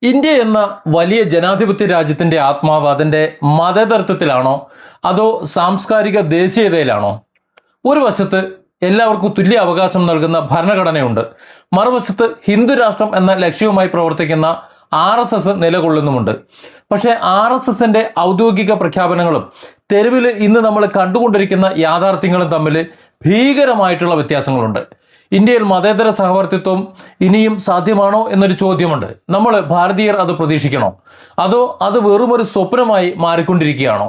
India എന്ന വലിയ ജനാധിപത്യ രാജ്യത്തിന്റെ ആത്മാവ് അതിന്റെ മതേതരത്വത്തിലാണോ അതോ സാംസ്കാരിക ദേശീയതയിലാണോ? ഒരു വശത്ത് എല്ലാവർക്കും തുല്യ അവകാശം നൽകുന്ന ഭരണഘടനയുണ്ട്, മറുവശത്ത് ഹിന്ദു രാഷ്ട്രം എന്ന ലക്ഷ്യവുമായി പ്രവർത്തിക്കുന്ന RSS നിലകൊള്ളുന്നുമുണ്ട്. പക്ഷേ RSSന്റെ ഔദ്യോഗിക പ്രഖ്യാപനങ്ങളും തെരുവിൽ ഇന്ന് നമ്മൾ കണ്ടുകൊണ്ടിരിക്കുന്ന യാഥാർത്ഥ്യങ്ങളും തമ്മിൽ ഭീകരമായിട്ടുള്ള വ്യത്യാസങ്ങളുണ്ട്. ഇന്ത്യയിൽ മതേതര സഹവർത്തിത്വം ഇനിയും സാധ്യമാണോ എന്നൊരു ചോദ്യമുണ്ട്. നമ്മൾ ഭാരതീയർ അത് പ്രതീക്ഷിക്കണോ, അതോ അത് വെറുമൊരു സ്വപ്നമായി മാറിക്കൊണ്ടിരിക്കുകയാണോ?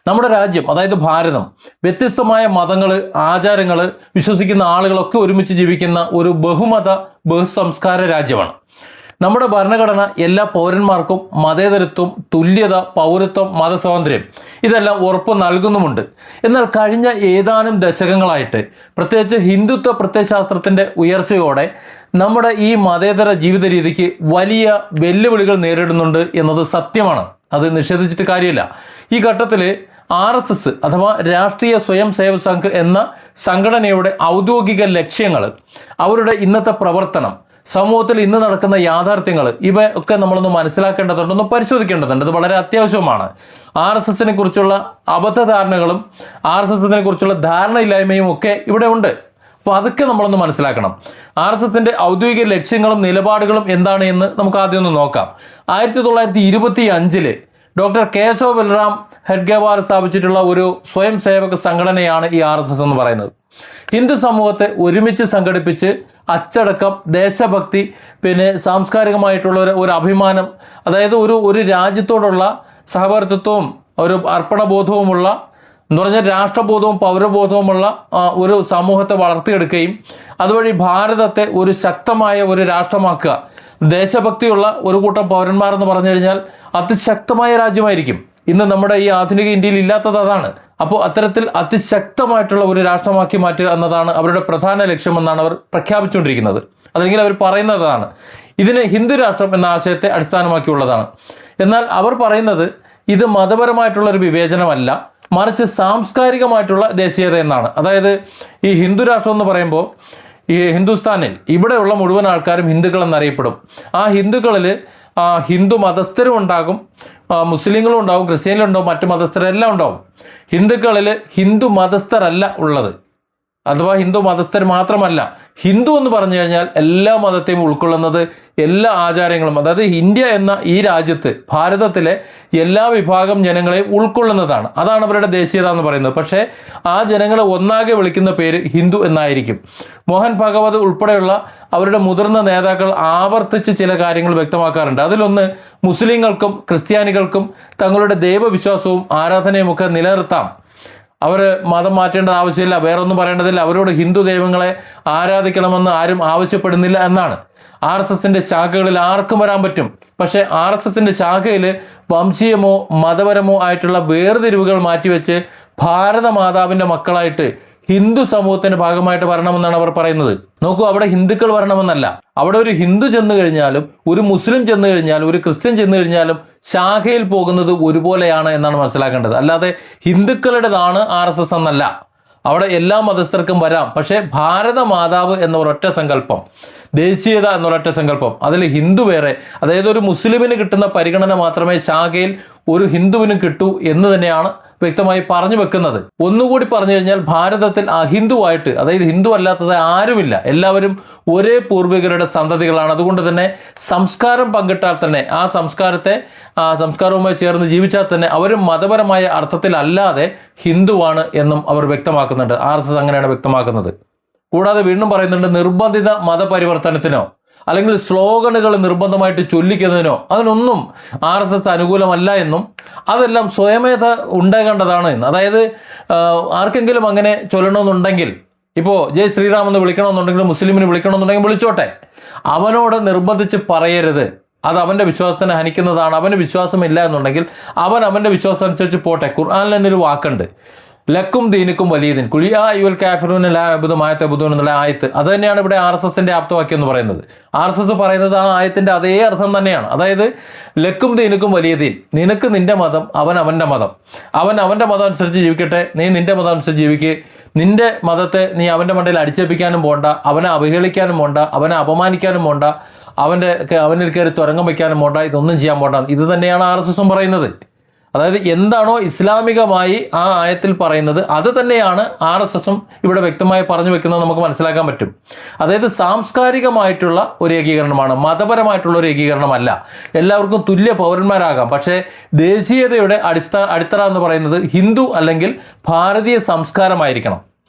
നമ്മുടെ രാജ്യം, അതായത് ഭാരതം, വ്യത്യസ്തമായ മതങ്ങൾ, ആചാരങ്ങൾ വിശ്വസിക്കുന്ന ആളുകളൊക്കെ ഒരുമിച്ച് ജീവിക്കുന്ന ഒരു ബഹുമത ബഹുസംസ്കാര രാജ്യമാണ്. നമ്മുടെ ഭരണഘടന എല്ലാ പൗരന്മാർക്കും മതേതരത്വം, തുല്യത, പൗരത്വം, മതസ്വാതന്ത്ര്യം ഇതെല്ലാം ഉറപ്പ് നൽകുന്നുമുണ്ട്. എന്നാൽ കഴിഞ്ഞ ഏതാനും ദശകങ്ങളായിട്ട്, പ്രത്യേകിച്ച് ഹിന്ദുത്വ പ്രത്യയശാസ്ത്രത്തിൻ്റെ ഉയർച്ചയോടെ നമ്മുടെ ഈ മതേതര ജീവിത രീതിക്ക് വലിയ വെല്ലുവിളികൾ നേരിടുന്നുണ്ട് എന്നത് സത്യമാണ്. അത് നിഷേധിച്ചിട്ട് കാര്യമില്ല. ഈ ഘട്ടത്തിൽ RSS അഥവാ രാഷ്ട്രീയ സ്വയം സേവക് സംഘ് എന്ന സംഘടനയുടെ ഔദ്യോഗിക ലക്ഷ്യങ്ങൾ, അവരുടെ ഇന്നത്തെ പ്രവർത്തനം, സമൂഹത്തിൽ ഇന്ന് നടക്കുന്ന യാഥാർത്ഥ്യങ്ങൾ, ഇവയൊക്കെ നമ്മളൊന്ന് മനസ്സിലാക്കേണ്ടതുണ്ട്, ഒന്ന് പരിശോധിക്കേണ്ടതുണ്ട്. അത് വളരെ അത്യാവശ്യമാണ്. RSSനെ കുറിച്ചുള്ള അബദ്ധധാരണകളും RSSനെ കുറിച്ചുള്ള ധാരണയില്ലായ്മയും ഒക്കെ ഇവിടെ ഉണ്ട്. അപ്പോൾ അതൊക്കെ നമ്മളൊന്ന് മനസ്സിലാക്കണം. RSSന്റെ ഔദ്യോഗിക ലക്ഷ്യങ്ങളും നിലപാടുകളും എന്താണ് എന്ന് നമുക്ക് ആദ്യം ഒന്ന് നോക്കാം. 1925 ഡോക്ടർ കേശവ് ബൽറാം ഹെഡ്ഗേവാർ സ്ഥാപിച്ചിട്ടുള്ള ഒരു സ്വയം സേവക സംഘടനയാണ് ഈ RSS എന്ന് പറയുന്നത്. ഹിന്ദു സമൂഹത്തെ ഒരുമിച്ച് സംഘടിപ്പിച്ച് അച്ചടക്കം, ദേശഭക്തി, പിന്നെ സാംസ്കാരികമായിട്ടുള്ള ഒരു അഭിമാനം, അതായത് ഒരു രാജ്യത്തോടുള്ള സഹവർത്തിത്വവും ഒരു അർപ്പണബോധവുമുള്ള എന്ന് പറഞ്ഞാൽ രാഷ്ട്രബോധവും പൗരബോധവുമുള്ള ഒരു സമൂഹത്തെ വളർത്തിയെടുക്കുകയും അതുവഴി ഭാരതത്തെ ഒരു ശക്തമായ ഒരു രാഷ്ട്രമാക്കുക. ദേശഭക്തിയുള്ള ഒരു കൂട്ടം പൗരന്മാർ എന്ന് പറഞ്ഞു കഴിഞ്ഞാൽ അതിശക്തമായ രാജ്യമായിരിക്കും. ഇന്ന് നമ്മുടെ ഈ ആധുനിക ഇന്ത്യയിൽ ഇല്ലാത്തത് അതാണ്. അപ്പോൾ അത്തരത്തിൽ അതിശക്തമായിട്ടുള്ള ഒരു രാഷ്ട്രമാക്കി മാറ്റുക എന്നതാണ് അവരുടെ പ്രധാന ലക്ഷ്യമെന്നാണ് അവർ പ്രഖ്യാപിച്ചുകൊണ്ടിരിക്കുന്നത്. അല്ലെങ്കിൽ അവർ പറയുന്നതാണ്. ഇതിന് ഹിന്ദു രാഷ്ട്രം എന്ന ആശയത്തെ അടിസ്ഥാനമാക്കിയുള്ളതാണ്. എന്നാൽ അവർ പറയുന്നത് ഇത് മതപരമായിട്ടുള്ള ഒരു വിവേചനമല്ല, മറിച്ച് സാംസ്കാരികമായിട്ടുള്ള ദേശീയത എന്നാണ്. അതായത് ഈ ഹിന്ദു രാഷ്ട്രം എന്ന് പറയുമ്പോൾ ഈ ഹിന്ദുസ്ഥാനിൽ ഇവിടെയുള്ള മുഴുവൻ ആൾക്കാരും ഹിന്ദുക്കൾ എന്നറിയപ്പെടും. ആ ഹിന്ദുക്കളിൽ ഹിന്ദു മതസ്ഥരും ഉണ്ടാകും, മുസ്ലിങ്ങളും ഉണ്ടാവും, ക്രിസ്ത്യാനികളുണ്ടാവും, മറ്റു മതസ്ഥരെല്ലാം ഉണ്ടാവും. ഹിന്ദുക്കളിൽ ഹിന്ദു മതസ്ഥരല്ല ഉള്ളത്, അഥവാ ഹിന്ദു മതസ്ഥർ മാത്രമല്ല. ഹിന്ദു എന്ന് പറഞ്ഞു കഴിഞ്ഞാൽ എല്ലാ മതത്തെയും ഉൾക്കൊള്ളുന്നത്, എല്ലാ ആചാരങ്ങളും, അതായത് ഇന്ത്യ എന്ന ഈ രാജ്യത്ത്, ഭാരതത്തിലെ എല്ലാ വിഭാഗം ജനങ്ങളെയും ഉൾക്കൊള്ളുന്നതാണ്. അതാണ് അവരുടെ ദേശീയത എന്ന് പറയുന്നത്. പക്ഷേ ആ ജനങ്ങളെ ഒന്നാകെ വിളിക്കുന്ന പേര് ഹിന്ദു എന്നായിരിക്കും. മോഹൻ ഭാഗവത് ഉൾപ്പെടെയുള്ള അവരുടെ മുതിർന്ന നേതാക്കൾ ആവർത്തിച്ച് ചില കാര്യങ്ങൾ വ്യക്തമാക്കാറുണ്ട്. അതിലൊന്ന്, മുസ്ലിങ്ങൾക്കും ക്രിസ്ത്യാനികൾക്കും തങ്ങളുടെ ദൈവവിശ്വാസവും ആരാധനയും ഒക്കെ നിലനിർത്താം, അവർ മതം മാറ്റേണ്ട ആവശ്യമില്ല, വേറൊന്നും പറയേണ്ടതില്ല, അവരോട് ഹിന്ദു ദൈവങ്ങളെ ആരാധിക്കണമെന്ന് ആരും ആവശ്യപ്പെടുന്നില്ല എന്നാണ്. RSSന്റെ ശാഖകളിൽ ആർക്കും വരാൻ പറ്റും. പക്ഷേ RSSന്റെ ശാഖയിൽ വംശീയമോ മതപരമോ ആയിട്ടുള്ള വേർതിരിവുകൾ മാറ്റിവെച്ച് ഭാരതമാതാവിൻ്റെ മക്കളായിട്ട് ഹിന്ദു സമൂഹത്തിന്റെ ഭാഗമായിട്ട് വരണമെന്നാണ് അവർ പറയുന്നത്. നോക്കൂ, അവിടെ ഹിന്ദുക്കൾ വരണമെന്നല്ല, അവിടെ ഒരു ഹിന്ദു ചെന്ന് കഴിഞ്ഞാലും ഒരു മുസ്ലിം ചെന്ന് കഴിഞ്ഞാലും ഒരു ക്രിസ്ത്യൻ ചെന്ന് കഴിഞ്ഞാലും ശാഖയിൽ പോകുന്നത് ഒരുപോലെയാണ് എന്നാണ് മനസ്സിലാക്കേണ്ടത്. അല്ലാതെ ഹിന്ദുക്കളുടേതാണ് RSS എന്നല്ല. അവിടെ എല്ലാ മതസ്ഥർക്കും വരാം. പക്ഷേ ഭാരത മാതാവ് എന്ന ഒരൊറ്റ സങ്കല്പം, ദേശീയത എന്നൊരൊറ്റ സങ്കല്പം, അതിൽ ഹിന്ദു വേറെ, അതായത് ഒരു മുസ്ലിമിന് കിട്ടുന്ന പരിഗണന മാത്രമേ ശാഖയിൽ ഒരു ഹിന്ദുവിനും കിട്ടൂ എന്ന് തന്നെയാണ് വ്യക്തമായി പറഞ്ഞു വെക്കുന്നത്. ഒന്നുകൂടി പറഞ്ഞു കഴിഞ്ഞാൽ ഭാരതത്തിൽ അഹിന്ദുവായിട്ട്, അതായത് ഹിന്ദു അല്ലാത്തത് ആരുമില്ല. എല്ലാവരും ഒരേ പൂർവികരുടെ സന്തതികളാണ്. അതുകൊണ്ട് തന്നെ സംസ്കാരം പങ്കിട്ടാൽ തന്നെ, ആ സംസ്കാരവുമായി ചേർന്ന് ജീവിച്ചാൽ തന്നെ അവർ മതപരമായ അർത്ഥത്തിലല്ലാതെ ഹിന്ദുവാണ് എന്നും അവർ വ്യക്തമാക്കുന്നുണ്ട്. RSS അങ്ങനെയാണ് വ്യക്തമാക്കുന്നത്. കൂടാതെ വീണ്ടും പറയുന്നുണ്ട്, നിർബന്ധിത മതപരിവർത്തനത്തിനോ അല്ലെങ്കിൽ സ്ലോഗനുകൾ നിർബന്ധമായിട്ട് ചൊല്ലിക്കുന്നതിനോ അതിനൊന്നും RSS അനുകൂലമല്ല എന്നും അതെല്ലാം സ്വയമേധ ഉണ്ടാകേണ്ടതാണ് എന്ന്. അതായത് ആർക്കെങ്കിലും അങ്ങനെ ചൊല്ലണമെന്നുണ്ടെങ്കിൽ, ഇപ്പോൾ ജയ് ശ്രീറാം എന്ന് വിളിക്കണമെന്നുണ്ടെങ്കിൽ, മുസ്ലിമിന് വിളിക്കണമെന്നുണ്ടെങ്കിൽ വിളിച്ചോട്ടെ, അവനോട് നിർബന്ധിച്ച് പറയരുത്. അത് അവൻ്റെ വിശ്വാസത്തിനെ ഹനിക്കുന്നതാണ്. അവന് വിശ്വാസമില്ല എന്നുണ്ടെങ്കിൽ അവൻ്റെ വിശ്വാസം അനുസരിച്ച് പോട്ടെ. ഖുർആനിൽ തന്നെ ഒരു വാക്കുണ്ട്, ലക്കും ദീനുക്കും വലിയതിൻ കുലിയാ യുൽ കാഫിറൂൻ ലാ അബ്ദു മാ തഅബുദൂൻ എന്നുള്ള ആയത്ത് അത് തന്നെയാണ് ഇവിടെ RSSന്റെ ആപ്തവാക്യം എന്ന് പറയുന്നത്. RSS പറയുന്നത് ആ ആയത്തിന്റെ അതേ അർത്ഥം തന്നെയാണ്. അതായത് ലക്കും ദീനുക്കും വലിയതീൻ, നിനക്ക് നിന്റെ മതം, അവൻ അവന്റെ മതം, അവൻ അവന്റെ മതം അനുസരിച്ച് ജീവിക്കട്ടെ, നീ നിന്റെ മതം അനുസരിച്ച് ജീവിക്കുക. നിന്റെ മതത്തെ നീ അവന്റെ മണ്ടയിൽ അടിച്ചേൽപ്പിക്കാനും പോണ്ട, അവനെ അവഹേളിക്കാനും പോണ്ട, അവനെ അപമാനിക്കാനും പോണ്ട, അവനിൽ കയറി തുരങ്കം വയ്ക്കാനും പോണ്ട, ഇതൊന്നും ചെയ്യാൻ പോണ്ട. ഇത് തന്നെയാണ് RSSും പറയുന്നത്. അതായത് എന്താണോ ഇസ്ലാമികമായി ആ ആയത്തിൽ പറയുന്നത് അത് തന്നെയാണ് RSSും ഇവിടെ വ്യക്തമായി പറഞ്ഞു വെക്കുന്നത് നമുക്ക് മനസ്സിലാക്കാൻ പറ്റും. അതായത് സാംസ്കാരികമായിട്ടുള്ള ഒരു ഏകീകരണമാണ്, മതപരമായിട്ടുള്ള ഒരു ഏകീകരണമല്ല. എല്ലാവർക്കും തുല്യ പൗരന്മാരാകാം, പക്ഷേ ദേശീയതയുടെ അടിത്തറ എന്ന് പറയുന്നത് ഹിന്ദു അല്ലെങ്കിൽ ഭാരതീയ സംസ്കാരമായിരിക്കണം.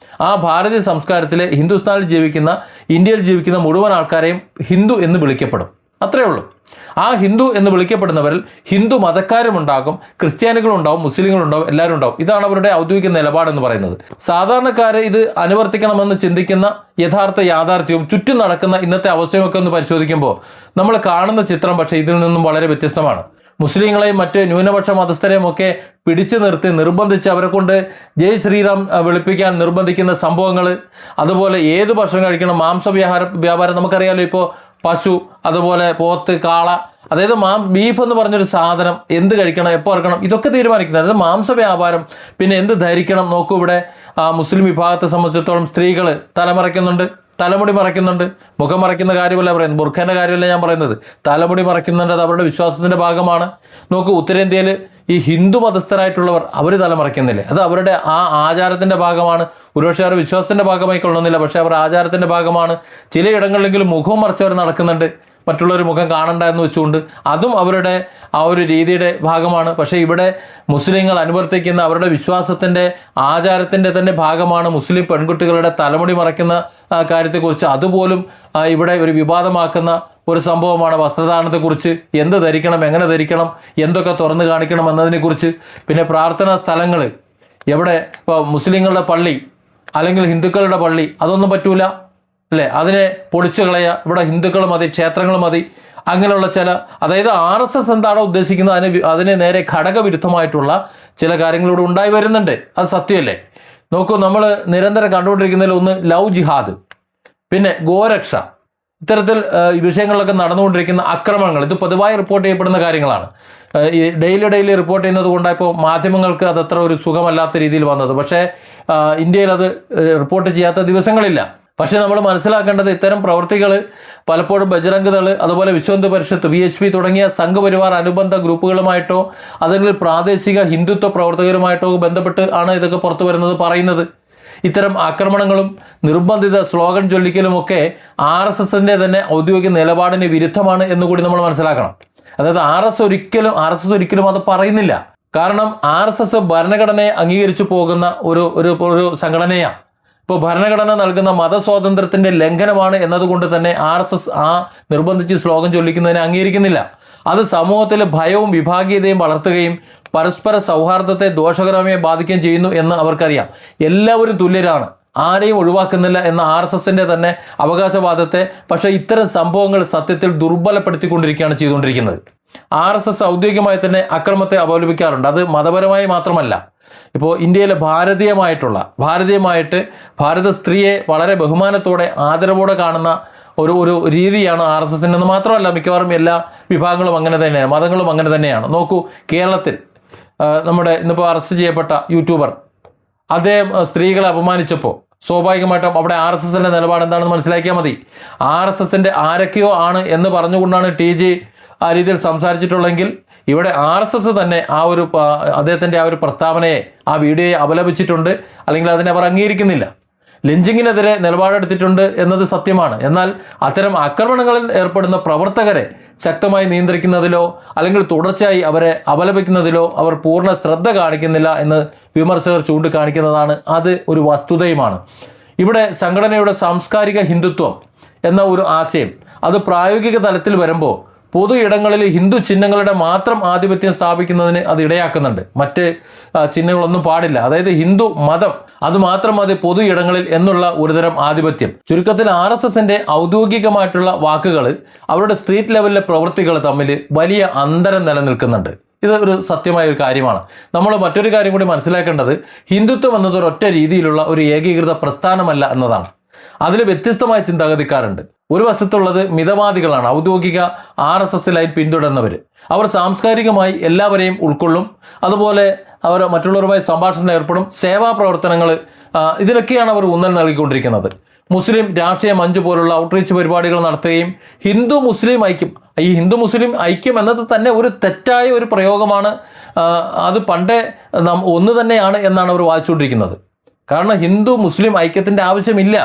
ആ ഭാരതീയ സംസ്കാരത്തിലെ ഹിന്ദുസ്ഥാനിൽ ജീവിക്കുന്ന, ഇന്ത്യയിൽ ജീവിക്കുന്ന മുഴുവൻ ആൾക്കാരെയും ഹിന്ദു എന്ന് വിളിക്കപ്പെടും. അത്രയേ ഉള്ളൂ. ആ ഹിന്ദു എന്ന് വിളിക്കപ്പെടുന്നവരിൽ ഹിന്ദു മതക്കാരുമുണ്ടാകും, ക്രിസ്ത്യാനികളുണ്ടാവും, മുസ്ലിങ്ങളുണ്ടാവും, എല്ലാവരും ഉണ്ടാവും. ഇതാണ് അവരുടെ ഔദ്യോഗിക നിലപാടെന്ന് പറയുന്നത്. സാധാരണക്കാരെ ഇത് അനുവർത്തിക്കണമെന്ന് ചിന്തിക്കുന്ന യഥാർത്ഥ യാഥാർത്ഥ്യവും ചുറ്റും നടക്കുന്ന ഇന്നത്തെ അവസ്ഥയുമൊക്കെ ഒന്ന് പരിശോധിക്കുമ്പോൾ നമ്മൾ കാണുന്ന ചിത്രം പക്ഷേ ഇതിൽ നിന്നും വളരെ വ്യത്യസ്തമാണ്. മുസ്ലിങ്ങളെയും മറ്റ് ന്യൂനപക്ഷ മതസ്ഥരെയും ഒക്കെ പിടിച്ചു നിർത്തി നിർബന്ധിച്ച് അവരെ കൊണ്ട് ജയ് ശ്രീറാം വിളിപ്പിക്കാൻ നിർബന്ധിക്കുന്ന സംഭവങ്ങൾ, അതുപോലെ ഏത് ഭക്ഷണം കഴിക്കണം, വ്യാപാരം നമുക്കറിയാലോ. ഇപ്പോൾ പശു, അതുപോലെ പോത്ത്, കാള, അതായത് ബീഫ് എന്ന് പറഞ്ഞൊരു സാധനം എന്ത് കഴിക്കണം, എപ്പോൾ ഇറക്കണം, ഇതൊക്കെ തീരുമാനിക്കുന്നത്. അതായത് മാംസ വ്യാപാരം. പിന്നെ എന്ത് ധരിക്കണം നോക്കൂ, ഇവിടെ മുസ്ലിം വിഭാഗത്തെ സംബന്ധിച്ചിടത്തോളം സ്ത്രീകൾ തലമറയ്ക്കുന്നുണ്ട്, തലമുടി മറയ്ക്കുന്നുണ്ട്. മുഖം മറയ്ക്കുന്ന കാര്യമല്ല പറയുന്നത്, ബുർഖേൻ്റെ കാര്യമല്ല ഞാൻ പറയുന്നത്, തലമുടി മറയ്ക്കുന്നുണ്ട്. അത് അവരുടെ വിശ്വാസത്തിൻ്റെ ഭാഗമാണ്. നോക്കൂ, ഉത്തരേന്ത്യയിൽ ഈ ഹിന്ദു മതസ്ഥരായിട്ടുള്ളവർ അവർ തലമറയ്ക്കുന്നില്ലേ, അത് അവരുടെ ആ ആചാരത്തിൻ്റെ ഭാഗമാണ്. ഒരുപക്ഷെ അവർ വിശ്വാസത്തിൻ്റെ ഭാഗമായി കൊള്ളുന്നില്ല, പക്ഷേ അവർ ആചാരത്തിൻ്റെ ഭാഗമാണ്. ചിലയിടങ്ങളിലെങ്കിലും മുഖവും മറച്ചവർ നടക്കുന്നുണ്ട്, മറ്റുള്ളവർ മുഖം കാണണ്ട എന്ന് വെച്ചുകൊണ്ട്. അതും അവരുടെ ആ ഒരു രീതിയുടെ ഭാഗമാണ്. പക്ഷേ ഇവിടെ മുസ്ലിങ്ങൾ അനുവർത്തിക്കുന്ന അവരുടെ വിശ്വാസത്തിൻ്റെ ആചാരത്തിൻ്റെ തന്നെ ഭാഗമാണ് മുസ്ലിം പെൺകുട്ടികളുടെ തലമുടി മറയ്ക്കുന്ന കാര്യത്തെക്കുറിച്ച്. അതുപോലും ഇവിടെ ഒരു വിവാദമാക്കുന്ന ഒരു സംഭവമാണ് വസ്ത്രധാരണത്തെക്കുറിച്ച്. എന്ത് ധരിക്കണം, എങ്ങനെ ധരിക്കണം, എന്തൊക്കെ തുറന്നു കാണിക്കണം എന്നതിനെക്കുറിച്ച്. പിന്നെ പ്രാർത്ഥനാ സ്ഥലങ്ങൾ, എവിടെ ഇപ്പോൾ മുസ്ലിങ്ങളുടെ പള്ളി അല്ലെങ്കിൽ ഹിന്ദുക്കളുടെ പള്ളി, അതൊന്നും പറ്റൂല അല്ലേ, അതിനെ പൊളിച്ചു കളയുക. ഇവിടെ ഹിന്ദുക്കൾ മതി, ക്ഷേത്രങ്ങൾ മതി, അങ്ങനെയുള്ള ചില, അതായത് RSS എന്താണോ ഉദ്ദേശിക്കുന്നത് അതിന് നേരെ ഘടകവിരുദ്ധമായിട്ടുള്ള ചില കാര്യങ്ങളിലൂടെ ഉണ്ടായി വരുന്നുണ്ട്. അത് സത്യമല്ലേ? നോക്കൂ, നമ്മൾ നിരന്തരം കണ്ടുകൊണ്ടിരിക്കുന്നതിൽ ഒന്ന് ലവ് ജിഹാദ്, പിന്നെ ഗോരക്ഷ, ഇത്തരത്തിൽ വിഷയങ്ങളിലൊക്കെ നടന്നുകൊണ്ടിരിക്കുന്ന അക്രമങ്ങൾ, ഇത് പൊതുവായി റിപ്പോർട്ട് ചെയ്യപ്പെടുന്ന കാര്യങ്ങളാണ്. ഈ ഡെയിലി റിപ്പോർട്ട് ചെയ്യുന്നത് കൊണ്ടാണ് ഇപ്പോൾ മാധ്യമങ്ങൾക്ക് അതത്ര ഒരു സുഖമല്ലാത്ത രീതിയിൽ വന്നത്. പക്ഷേ ഇന്ത്യയിൽ അത് റിപ്പോർട്ട് ചെയ്യാത്ത ദിവസങ്ങളില്ല. പക്ഷേ നമ്മൾ മനസ്സിലാക്കേണ്ടത് ഇത്തരം പ്രവൃത്തികൾ പലപ്പോഴും ബജറംഗ് ദൾ, അതുപോലെ വിശ്വ ഹിന്ദു പരിഷത്ത്, VHP തുടങ്ങിയ സംഘപരിവാർ അനുബന്ധ ഗ്രൂപ്പുകളുമായിട്ടോ അല്ലെങ്കിൽ പ്രാദേശിക ഹിന്ദുത്വ പ്രവർത്തകരുമായിട്ടോ ബന്ധപ്പെട്ട് ആണ് ഇതൊക്കെ പുറത്തു വരുന്നത്, പറയുന്നത്. ഇത്തരം ആക്രമണങ്ങളും നിർബന്ധിത സ്ലോഗൻ ചൊല്ലിക്കലുമൊക്കെ RSSന്റെ തന്നെ ഔദ്യോഗിക നിലപാടിന് വിരുദ്ധമാണ് എന്നുകൂടി നമ്മൾ മനസ്സിലാക്കണം. അതായത് RSS ഒരിക്കലും അത് പറയുന്നില്ല. കാരണം RSS ഭരണഘടനയെ അംഗീകരിച്ചു പോകുന്ന ഒരു സംഘടനയാണ്. ഇപ്പോൾ ഭരണഘടന നൽകുന്ന മതസ്വാതന്ത്ര്യത്തിൻ്റെ ലംഘനമാണ് എന്നതുകൊണ്ട് തന്നെ RSS ആ നിർബന്ധിച്ച് സ്ലോഗൻ ചൊല്ലിക്കുന്നതിനെ അംഗീകരിക്കുന്നില്ല. അത് സമൂഹത്തിൽ ഭയവും വിഭാഗീയതയും വളർത്തുകയും പരസ്പര സൗഹാർദ്ദത്തെ ദോഷകരമായി ബാധിക്കുകയും ചെയ്യുന്നു എന്ന് അവർക്കറിയാം. എല്ലാവരും തുല്യരാണ്, ആരെയും ഒഴിവാക്കുന്നില്ല എന്ന RSSന്റെ തന്നെ അവകാശവാദത്തെ പക്ഷേ ഇത്തരം സംഭവങ്ങൾ സത്യത്തിൽ ദുർബലപ്പെടുത്തിക്കൊണ്ടിരിക്കുകയാണ് ചെയ്തുകൊണ്ടിരിക്കുന്നത്. RSS ഔദ്യോഗികമായി തന്നെ അക്രമത്തെ അപലപിക്കാറുണ്ട്. അത് മതപരമായി മാത്രമല്ല. ഇപ്പോൾ ഇന്ത്യയിലെ ഭാരതീയമായിട്ട് ഭാരത സ്ത്രീയെ വളരെ ബഹുമാനത്തോടെ ആദരവോടെ കാണുന്ന ഒരു രീതിയാണ് RSSൻ്റെ എന്ന് മാത്രമല്ല, മിക്കവാറും എല്ലാ വിഭാഗങ്ങളും അങ്ങനെ തന്നെയാണ്, മതങ്ങളും അങ്ങനെ തന്നെയാണ്. നോക്കൂ, കേരളത്തിൽ നമ്മുടെ ഇന്നിപ്പോൾ അറസ്റ്റ് ചെയ്യപ്പെട്ട യൂട്യൂബർ അദ്ദേഹം സ്ത്രീകളെ അപമാനിച്ചപ്പോൾ സ്വാഭാവികമായിട്ടും അവിടെ RSSൻ്റെ നിലപാട് എന്താണെന്ന് മനസ്സിലാക്കിയാൽ മതി. RSSൻ്റെ ആരൊക്കെയോ ആണ് എന്ന് പറഞ്ഞുകൊണ്ടാണ് TG ആ രീതിയിൽ സംസാരിച്ചിട്ടുള്ളെങ്കിൽ ഇവിടെ RSS തന്നെ അദ്ദേഹത്തിൻ്റെ ആ ഒരു പ്രസ്താവനയെ, ആ വീഡിയോയെ അപലപിച്ചിട്ടുണ്ട്, അല്ലെങ്കിൽ അതിനെ അവർ അംഗീകരിക്കുന്നില്ല. ലിഞ്ചിങ്ങിനെതിരെ നിലപാടെടുത്തിട്ടുണ്ട് എന്നത് സത്യമാണ്. എന്നാൽ അത്തരം ആക്രമണങ്ങളിൽ ഏർപ്പെടുന്ന പ്രവർത്തകരെ ശക്തമായി നിയന്ത്രിക്കുന്നതിലോ അല്ലെങ്കിൽ തുടർച്ചയായി അവരെ അപലപിക്കുന്നതിലോ അവർ പൂർണ്ണ ശ്രദ്ധ കാണിക്കുന്നില്ല എന്ന് വിമർശകർ ചൂണ്ടിക്കാണിക്കുന്നതാണ്. അത് ഒരു വസ്തുതയുമാണ്. ഇവിടെ സംഘടനയുടെ സാംസ്കാരിക ഹിന്ദുത്വം എന്ന ഒരു ആശയം അത് പ്രായോഗിക തലത്തിൽ വരുമ്പോൾ പൊതു ഇടങ്ങളിൽ ഹിന്ദു ചിഹ്നങ്ങളുടെ മാത്രം ആധിപത്യം സ്ഥാപിക്കുന്നതിന് അത് ഇടയാക്കുന്നുണ്ട്. മറ്റ് ചിഹ്നങ്ങളൊന്നും പാടില്ല. അതായത് ഹിന്ദു മതം അത് മാത്രം മതി പൊതു ഇടങ്ങളിൽ എന്നുള്ള ഒരുതരം ആധിപത്യം. ചുരുക്കത്തിൽ RSSന്റെ ഔദ്യോഗികമായിട്ടുള്ള വാക്കുകൾ അവരുടെ സ്ട്രീറ്റ് ലെവലിലെ പ്രവൃത്തികൾ തമ്മിൽ വലിയ അന്തരം നിലനിൽക്കുന്നുണ്ട്. ഇത് ഒരു സത്യമായ ഒരു കാര്യമാണ്. നമ്മൾ മറ്റൊരു കാര്യം കൂടി മനസ്സിലാക്കേണ്ടത്, ഹിന്ദുത്വം എന്നത് ഒരൊറ്റ രീതിയിലുള്ള ഒരു ഏകീകൃത പ്രസ്ഥാനമല്ല എന്നതാണ്. അതിൽ വ്യത്യസ്തമായ ചിന്താഗതിക്കാരുണ്ട്. ഒരു വശത്തുള്ളത് മിതവാദികളാണ്, ഔദ്യോഗിക RSS ലൈൻ പിന്തുടരുന്നവർ. അവർ സാംസ്കാരികമായി എല്ലാവരെയും ഉൾക്കൊള്ളും, അതുപോലെ അവർ മറ്റുള്ളവരുമായി സംഭാഷണത്തിൽ ഏർപ്പെടും, സേവാ പ്രവർത്തനങ്ങൾ, ഇതിലൊക്കെയാണ് അവർ ഊന്നൽ നൽകിക്കൊണ്ടിരിക്കുന്നത്. മുസ്ലിം രാഷ്ട്രീയ മഞ്ച് പോലുള്ള ഔട്ട്റീച്ച് പരിപാടികൾ നടത്തുകയും ഹിന്ദു മുസ്ലിം ഐക്യം, ഈ ഹിന്ദു മുസ്ലിം ഐക്യം എന്നത് തന്നെ ഒരു തെറ്റായ ഒരു പ്രയോഗമാണ്. അത് പണ്ടേ ഒന്ന് തന്നെയാണ് എന്നാണ് അവർ വാദിച്ചുകൊണ്ടിരിക്കുന്നത്. കാരണം ഹിന്ദു മുസ്ലിം ഐക്യത്തിൻ്റെ ആവശ്യമില്ല.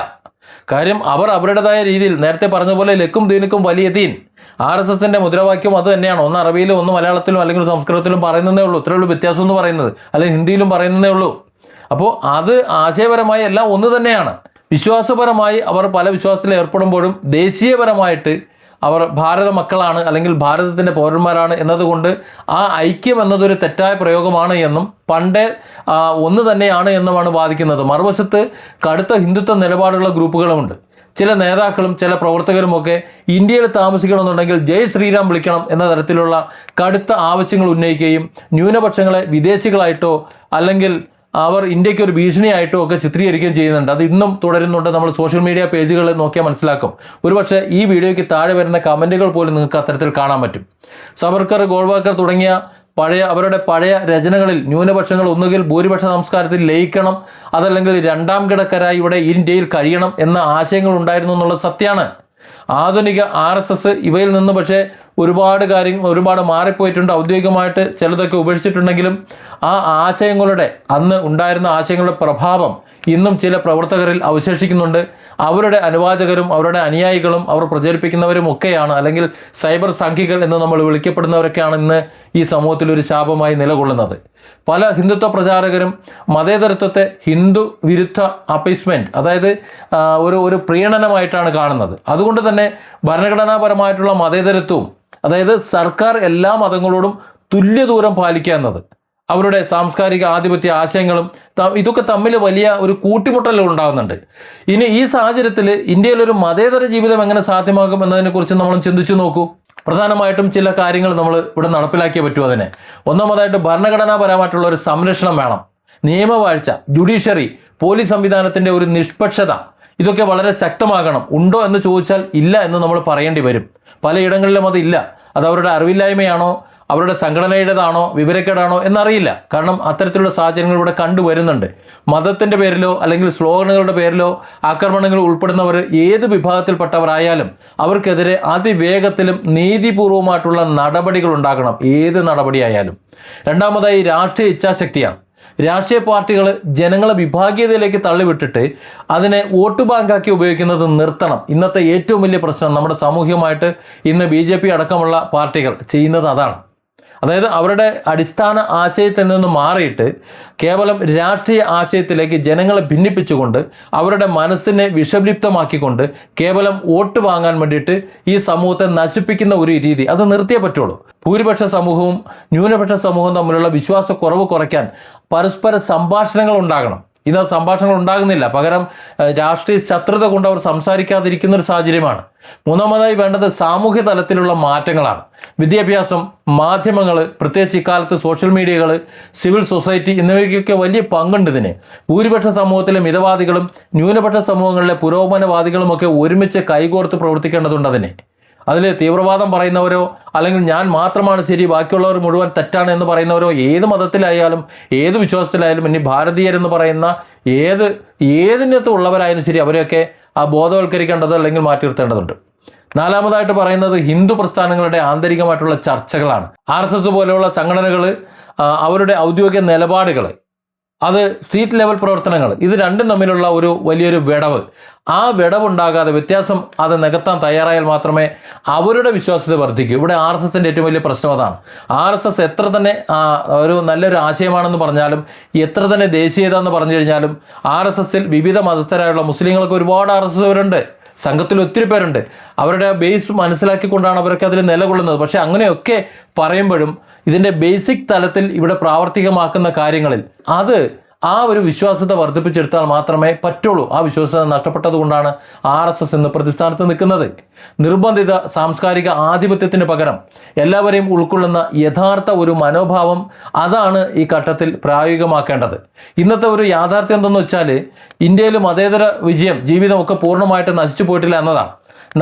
കാര്യം അവർ അവരുടേതായ രീതിയിൽ നേരത്തെ പറഞ്ഞ പോലെ ലക്കും ദീനുക്കും വലിയ ദീൻ, RSSന്റെ മുദ്രാവാക്യം അത് തന്നെയാണ്. ഒന്ന് അറബിയിലും ഒന്ന് മലയാളത്തിലും അല്ലെങ്കിൽ സംസ്കൃതത്തിലും പറയുന്നതേ ഉള്ളൂ. ഇത്രയേ ഉള്ളൂ വ്യത്യാസം എന്ന് പറയുന്നത്, അല്ലെങ്കിൽ ഹിന്ദിയിലും പറയുന്നതേ ഉള്ളൂ. അപ്പോൾ അത് ആശയപരമായി എല്ലാം ഒന്ന് തന്നെയാണ്. വിശ്വാസപരമായി അവർ പല വിശ്വാസത്തിൽ ഏർപ്പെടുമ്പോഴും ദേശീയപരമായിട്ട് അവർ ഭാരത മക്കളാണ് അല്ലെങ്കിൽ ഭാരതത്തിൻ്റെ പൗരന്മാരാണ് എന്നതുകൊണ്ട് ആ ഐക്യം എന്നതൊരു തെറ്റായ പ്രയോഗമാണ് എന്നും പണ്ടേ ഒന്ന് തന്നെയാണ് എന്നുമാണ് വാദിക്കുന്നത്. മറുവശത്ത് കടുത്ത ഹിന്ദുത്വ നിലപാടുള്ള ഗ്രൂപ്പുകളുമുണ്ട്. ചില നേതാക്കളും ചില പ്രവർത്തകരുമൊക്കെ ഇന്ത്യയിൽ താമസിക്കണമെന്നുണ്ടെങ്കിൽ ജയ് ശ്രീറാം വിളിക്കണം എന്ന തരത്തിലുള്ള കടുത്ത ആവശ്യങ്ങൾ ഉന്നയിക്കുകയും ന്യൂനപക്ഷങ്ങളെ വിദേശികളായിട്ടോ അല്ലെങ്കിൽ അവർ ഇന്ത്യക്ക് ഒരു ഭീഷണിയായിട്ടോ ഒക്കെ ചിത്രീകരിക്കുകയും ചെയ്യുന്നുണ്ട്. അത് ഇന്നും തുടരുന്നുണ്ട്. നമ്മൾ സോഷ്യൽ മീഡിയ പേജുകൾ നോക്കിയാൽ മനസ്സിലാക്കും. ഒരുപക്ഷെ ഈ വീഡിയോയ്ക്ക് താഴെ വരുന്ന കമൻറ്റുകൾ പോലും നിങ്ങൾക്ക് അത്തരത്തിൽ കാണാൻ പറ്റും. സവർക്കർ, ഗോൾവാക്കർ തുടങ്ങിയ അവരുടെ പഴയ രചനകളിൽ ന്യൂനപക്ഷങ്ങൾ ഒന്നുകിൽ ഭൂരിപക്ഷ സംസ്കാരത്തിൽ ലയിക്കണം, അതല്ലെങ്കിൽ രണ്ടാം കിടക്കരായി ഇവിടെ ഇന്ത്യയിൽ കഴിയണം എന്ന ആശയങ്ങൾ ഉണ്ടായിരുന്നു എന്നുള്ളത് സത്യമാണ്. ആധുനിക RSS ഇവയിൽ നിന്ന് പക്ഷേ ഒരുപാട് മാറിപ്പോയിട്ടുണ്ട്. ഔദ്യോഗികമായിട്ട് ചിലതൊക്കെ ഉപേക്ഷിച്ചിട്ടുണ്ടെങ്കിലും ആ ആശയങ്ങളുടെ അന്ന് ഉണ്ടായിരുന്ന ആശയങ്ങളുടെ പ്രഭാവം ഇന്നും ചില പ്രവർത്തകരിൽ അവശേഷിക്കുന്നുണ്ട്. അവരുടെ അനുവാചകരും അവരുടെ അനുയായികളും അവർ പ്രചരിപ്പിക്കുന്നവരും ഒക്കെയാണ്, അല്ലെങ്കിൽ സൈബർ സംഘികൾ എന്ന് നമ്മൾ വിളിക്കപ്പെടുന്നവരൊക്കെയാണ് ഇന്ന് ഈ സമൂഹത്തിൽ ഒരു ശാപമായി നിലകൊള്ളുന്നത്. പല ഹിന്ദുത്വ പ്രചാരകരും മതേതരത്വത്തെ ഹിന്ദു വിരുദ്ധ അപ്പീസ്മെൻറ്റ്, അതായത് ഒരു പ്രീണനമായിട്ടാണ് കാണുന്നത്. അതുകൊണ്ട് തന്നെ ഭരണഘടനാപരമായിട്ടുള്ള മതേതരത്വവും, അതായത് സർക്കാർ എല്ലാ മതങ്ങളോടും തുല്യദൂരം പാലിക്കുക എന്നത്, അവരുടെ സാംസ്കാരിക ആധിപത്യ ആശയങ്ങളും ഇതൊക്കെ തമ്മിൽ വലിയ ഒരു കൂട്ടിമുട്ടലുകൾ ഉണ്ടാകുന്നുണ്ട്. ഇനി ഈ സാഹചര്യത്തിൽ ഇന്ത്യയിലൊരു മതേതര ജീവിതം എങ്ങനെ സാധ്യമാകും എന്നതിനെക്കുറിച്ച് നമ്മൾ ചിന്തിച്ചു നോക്കൂ. പ്രധാനമായിട്ടും ചില കാര്യങ്ങൾ നമ്മൾ ഇവിടെ നടപ്പിലാക്കിയേ പറ്റൂ. അതിനെ ഒന്നാമതായിട്ട് ഭരണഘടനാപരമായിട്ടുള്ള ഒരു സംരക്ഷണം വേണം. നിയമവാഴ്ച, ജുഡീഷ്യറി, പോലീസ് സംവിധാനത്തിൻ്റെ ഒരു നിഷ്പക്ഷത, ഇതൊക്കെ വളരെ ശക്തമാകണം. ഉണ്ടോ എന്ന് ചോദിച്ചാൽ ഇല്ല എന്ന് നമ്മൾ പറയേണ്ടി വരും. പലയിടങ്ങളിലും അതില്ല. അത് അവരുടെ അറിവില്ലായ്മയാണോ, അവരുടെ സംഘടനയുടേതാണോ, വിവരക്കേടാണോ എന്നറിയില്ല. കാരണം അത്തരത്തിലുള്ള സാഹചര്യങ്ങൾ ഇവിടെ കണ്ടുവരുന്നുണ്ട്. മതത്തിൻ്റെ പേരിലോ അല്ലെങ്കിൽ സ്ലോഗനുകളുടെ പേരിലോ ആക്രമണങ്ങൾ ഉൾപ്പെടുന്നവർ ഏത് വിഭാഗത്തിൽപ്പെട്ടവരായാലും അവർക്കെതിരെ അതിവേഗത്തിലും നീതിപൂർവമായിട്ടുള്ള നടപടികൾ ഉണ്ടാകണം, ഏത് നടപടിയായാലും. രണ്ടാമതായി രാഷ്ട്രീയ ഇച്ഛാശക്തിയാണ്. രാഷ്ട്രീയ പാർട്ടികൾ ജനങ്ങളെ വിഭാഗീയതയിലേക്ക് തള്ളിവിട്ടിട്ട് അതിനെ വോട്ട് ബാങ്കാക്കി ഉപയോഗിക്കുന്നത് നിർത്തണം. ഇന്നത്തെ ഏറ്റവും വലിയ പ്രശ്നം നമ്മുടെ സാമൂഹികമായിട്ട് ഇന്ന് BJP അടക്കമുള്ള പാർട്ടികൾ ചെയ്യുന്നത് അതാണ്. അതായത് അവരുടെ അടിസ്ഥാന ആശയത്തിൽ നിന്ന് മാറിയിട്ട് കേവലം രാഷ്ട്രീയ ആശയത്തിലേക്ക് ജനങ്ങളെ ഭിന്നിപ്പിച്ചുകൊണ്ട് അവരുടെ മനസ്സിനെ വിഷലിപ്തമാക്കിക്കൊണ്ട് കേവലം വോട്ട് വാങ്ങാൻ വേണ്ടിയിട്ട് ഈ സമൂഹത്തെ നശിപ്പിക്കുന്ന ഒരു രീതി, അത് നിർത്തിയേ പറ്റുള്ളൂ. ഭൂരിപക്ഷ സമൂഹവും ന്യൂനപക്ഷ സമൂഹവും തമ്മിലുള്ള വിശ്വാസക്കുറവ് കുറയ്ക്കാൻ പരസ്പര സംഭാഷണങ്ങൾ ഉണ്ടാകണം. ഇന്ന് സംഭാഷണങ്ങൾ ഉണ്ടാകുന്നില്ല. പകരം രാഷ്ട്രീയ ശത്രുത കൊണ്ട് അവർ സംസാരിക്കാതിരിക്കുന്ന ഒരു സാഹചര്യമാണ്. മൂന്നാമതായി വേണ്ടത് സാമൂഹ്യ തലത്തിലുള്ള മാറ്റങ്ങളാണ്. വിദ്യാഭ്യാസം, മാധ്യമങ്ങൾ, പ്രത്യേകിച്ച് ഇക്കാലത്ത് സോഷ്യൽ മീഡിയകൾ, സിവിൽ സൊസൈറ്റി എന്നിവയ്ക്കൊക്കെ വലിയ പങ്കുണ്ട് ഇതിന്. ഭൂരിപക്ഷ സമൂഹത്തിലെ മിതവാദികളും ന്യൂനപക്ഷ സമൂഹങ്ങളിലെ പുരോഗമനവാദികളുമൊക്കെ ഒരുമിച്ച് കൈകോർത്ത് പ്രവർത്തിക്കേണ്ടതുണ്ട്. അതിൽ തീവ്രവാദം പറയുന്നവരോ അല്ലെങ്കിൽ ഞാൻ മാത്രമാണ് ശരി ബാക്കിയുള്ളവർ മുഴുവൻ തെറ്റാണ് എന്ന് പറയുന്നവരോ ഏത് മതത്തിലായാലും ഏത് വിശ്വാസത്തിലായാലും ഇനി ഭാരതീയരെന്ന് പറയുന്ന ഏതിനകത്ത് ഉള്ളവരായാലും ശരി അവരെയൊക്കെ ബോധവൽക്കരിക്കേണ്ടത് അല്ലെങ്കിൽ മാറ്റി നിർത്തേണ്ടതുണ്ട്. നാലാമതായിട്ട് പറയുന്നത് ഹിന്ദു പ്രസ്ഥാനങ്ങളുടെ ആന്തരികമായിട്ടുള്ള ചർച്ചകളാണ്. RSS പോലെയുള്ള സംഘടനകൾ അവരുടെ ഔദ്യോഗിക നിലപാടുകൾ, അത് സ്ട്രീറ്റ് ലെവൽ പ്രവർത്തനങ്ങൾ, ഇത് രണ്ടും തമ്മിലുള്ള ഒരു വലിയൊരു വിടവ്, ആ വിടവുണ്ടാകാതെ വ്യത്യാസം അത് നികത്താൻ തയ്യാറായാൽ മാത്രമേ അവരുടെ വിശ്വാസ്യത വർദ്ധിക്കൂ. ഇവിടെ RSSന്റെ ഏറ്റവും വലിയ പ്രശ്നം അതാണ്. RSS എത്ര തന്നെ ഒരു നല്ലൊരു ആശയമാണെന്ന് പറഞ്ഞാലും എത്ര തന്നെ ദേശീയത എന്ന് പറഞ്ഞു കഴിഞ്ഞാലും RSSൽ വിവിധ മതസ്ഥരായുള്ള മുസ്ലിങ്ങൾക്ക് ഒരുപാട് RSSവരുണ്ട്, സംഘത്തിൽ ഒത്തിരി പേരുണ്ട്. അവരുടെ ബേസ് മനസ്സിലാക്കിക്കൊണ്ടാണ് അവരൊക്കെ അതിൽ നിലകൊള്ളുന്നത്. പക്ഷേ അങ്ങനെയൊക്കെ പറയുമ്പോഴും ഇതിൻ്റെ ബേസിക് തലത്തിൽ ഇവിടെ പ്രാവർത്തികമാക്കുന്ന കാര്യങ്ങളിൽ അത് ആ ഒരു വിശ്വാസ്യത വർദ്ധിപ്പിച്ചെടുത്താൽ മാത്രമേ പറ്റുള്ളൂ. ആ വിശ്വാസ്യത നഷ്ടപ്പെട്ടത് കൊണ്ടാണ് RSS ഇന്ന് പ്രതിസ്ഥാനത്ത് നിൽക്കുന്നത്. നിർബന്ധിത സാംസ്കാരിക ആധിപത്യത്തിന് പകരം എല്ലാവരെയും ഉൾക്കൊള്ളുന്ന യഥാർത്ഥ ഒരു മനോഭാവം, അതാണ് ഈ ഘട്ടത്തിൽ പ്രായോഗികമാക്കേണ്ടത്. ഇന്നത്തെ ഒരു യാഥാർത്ഥ്യം എന്തെന്ന് വെച്ചാൽ, ഇന്ത്യയിൽ മതേതര വിജയം ജീവിതമൊക്കെ പൂർണ്ണമായിട്ട് നശിച്ചു പോയിട്ടില്ല എന്നതാണ്.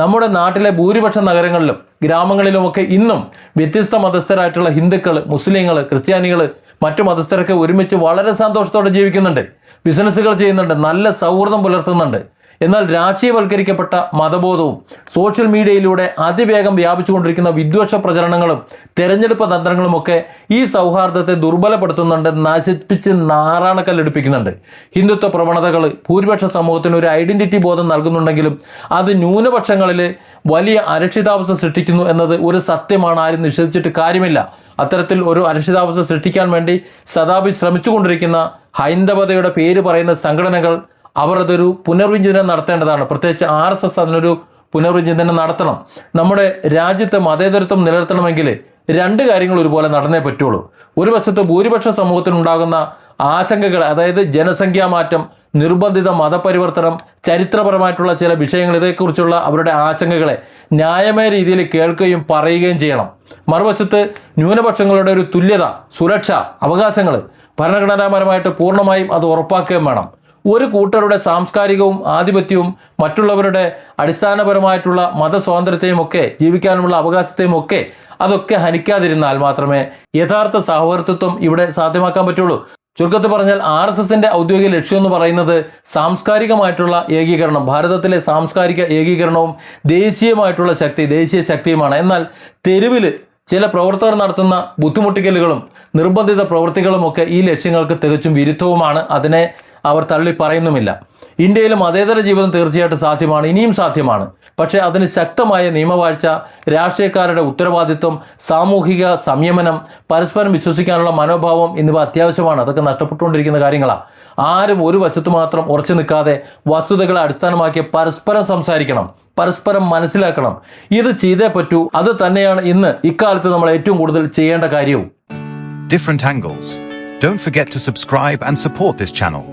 നമ്മുടെ നാട്ടിലെ ഭൂരിപക്ഷ നഗരങ്ങളിലും ഗ്രാമങ്ങളിലുമൊക്കെ ഇന്നും വ്യത്യസ്ത മതസ്ഥരായിട്ടുള്ള ഹിന്ദുക്കൾ, മുസ്ലിങ്ങൾ, ക്രിസ്ത്യാനികൾ, മറ്റു മതസ്ഥരൊക്കെ ഒരുമിച്ച് വളരെ സന്തോഷത്തോടെ ജീവിക്കുന്നുണ്ട്, ബിസിനസ്സുകൾ ചെയ്യുന്നുണ്ട്, നല്ല സൗഹൃദം പുലർത്തുന്നുണ്ട്. എന്നാൽ രാഷ്ട്രീയവൽക്കരിക്കപ്പെട്ട മതബോധവും സോഷ്യൽ മീഡിയയിലൂടെ അതിവേഗം വ്യാപിച്ചുകൊണ്ടിരിക്കുന്ന വിദ്വേഷ പ്രചരണങ്ങളും തെരഞ്ഞെടുപ്പ് തന്ത്രങ്ങളുമൊക്കെ ഈ സൗഹാർദ്ദത്തെ ദുർബലപ്പെടുത്തുന്നുണ്ട്, നശിപ്പിച്ച് നാറാണക്കല്ലെടുപ്പിക്കുന്നുണ്ട്. ഹിന്ദുത്വ പ്രവണതകൾ ഭൂരിപക്ഷ സമൂഹത്തിന് ഒരു ഐഡന്റിറ്റി ബോധം നൽകുന്നുണ്ടെങ്കിലും അത് ന്യൂനപക്ഷങ്ങളിൽ വലിയ അരക്ഷിതാവസ്ഥ സൃഷ്ടിക്കുന്നു എന്നത് ഒരു സത്യമാണ്. ആരും നിഷേധിച്ചിട്ട് കാര്യമില്ല. അത്തരത്തിൽ ഒരു അരക്ഷിതാവസ്ഥ സൃഷ്ടിക്കാൻ വേണ്ടി സദാപി ശ്രമിച്ചുകൊണ്ടിരിക്കുന്ന ഹൈന്ദവതയുടെ പേര് പറയുന്ന സംഘടനകൾ, അവർ അതൊരു പുനർവിചിന്തനം നടത്തേണ്ടതാണ്. പ്രത്യേകിച്ച് RSS അതിനൊരു പുനർവിചിന്തനം നടത്തണം. നമ്മുടെ രാജ്യത്ത് മതേതരത്വം നിലനിർത്തണമെങ്കിൽ രണ്ട് കാര്യങ്ങൾ ഒരുപോലെ നടന്നേ പറ്റുള്ളൂ. ഒരു വശത്ത് ഭൂരിപക്ഷ സമൂഹത്തിനുണ്ടാകുന്ന ആശങ്കകൾ, അതായത് ജനസംഖ്യാ മാറ്റം, നിർബന്ധിത മതപരിവർത്തനം, ചരിത്രപരമായിട്ടുള്ള ചില വിഷയങ്ങൾ, ഇതേക്കുറിച്ചുള്ള അവരുടെ ആശങ്കകളെ ന്യായമായ രീതിയിൽ കേൾക്കുകയും പറയുകയും ചെയ്യണം. മറുവശത്ത് ന്യൂനപക്ഷങ്ങളുടെ ഒരു തുല്യത, സുരക്ഷ, അവകാശങ്ങൾ ഭരണഘടനാപരമായിട്ട് പൂർണ്ണമായും അത് ഉറപ്പാക്കുകയും വേണം. ഒരു കൂട്ടരുടെ സാംസ്കാരികവും ആധിപത്യവും മറ്റുള്ളവരുടെ അടിസ്ഥാനപരമായിട്ടുള്ള മതസ്വാതന്ത്ര്യത്തെയും ഒക്കെ ജീവിക്കാനുള്ള അവകാശത്തെയും ഒക്കെ അതൊക്കെ ഹനിക്കാതിരുന്നാൽ മാത്രമേ യഥാർത്ഥ സഹവർത്തിത്വം ഇവിടെ സാധ്യമാക്കാൻ പറ്റുള്ളൂ. ചുരുക്കത്തിൽ പറഞ്ഞാൽ RSSന്റെ ഔദ്യോഗിക ലക്ഷ്യം എന്ന് പറയുന്നത് സാംസ്കാരികമായിട്ടുള്ള ഏകീകരണം, ഭാരതത്തിലെ സാംസ്കാരിക ഏകീകരണവും ദേശീയമായിട്ടുള്ള ശക്തി, ദേശീയ ശക്തിയുമാണ്. എന്നാൽ തെരുവിൽ ചില പ്രവർത്തകർ നടത്തുന്ന ബുദ്ധിമുട്ടിക്കലുകളും നിർബന്ധിത പ്രവൃത്തികളുമൊക്കെ ഈ ലക്ഷ്യങ്ങൾക്ക് തികച്ചും വിരുദ്ധവുമാണ്. അതിനെ അവർ തള്ളി പറയുന്നുമില്ല. ഇന്ത്യയിൽ മതേതര ജീവിതം തീർച്ചയായിട്ടും സാധ്യമാണ്, ഇനിയും സാധ്യമാണ്. പക്ഷേ അതിന് ശക്തമായ നിയമവാഴ്ച, രാഷ്ട്രീയക്കാരുടെ ഉത്തരവാദിത്വം, സാമൂഹിക സംയമനം, പരസ്പരം വിശ്വസിക്കാനുള്ള മനോഭാവം എന്നിവ അത്യാവശ്യമാണ്. അതൊക്കെ നഷ്ടപ്പെട്ടുകൊണ്ടിരിക്കുന്ന കാര്യങ്ങളാണ്. ആരും ഒരു വശത്ത് മാത്രം ഉറച്ചു നിൽക്കാതെ വസ്തുതകളെ അടിസ്ഥാനമാക്കി പരസ്പരം സംസാരിക്കണം, പരസ്പരം മനസ്സിലാക്കണം. ഇത് ചെയ്തേ പറ്റൂ. അത് തന്നെയാണ് ഇന്ന് ഇക്കാലത്ത് നമ്മൾ ഏറ്റവും കൂടുതൽ ചെയ്യേണ്ട കാര്യവും. Different angles. Don't forget to subscribe and support this channel.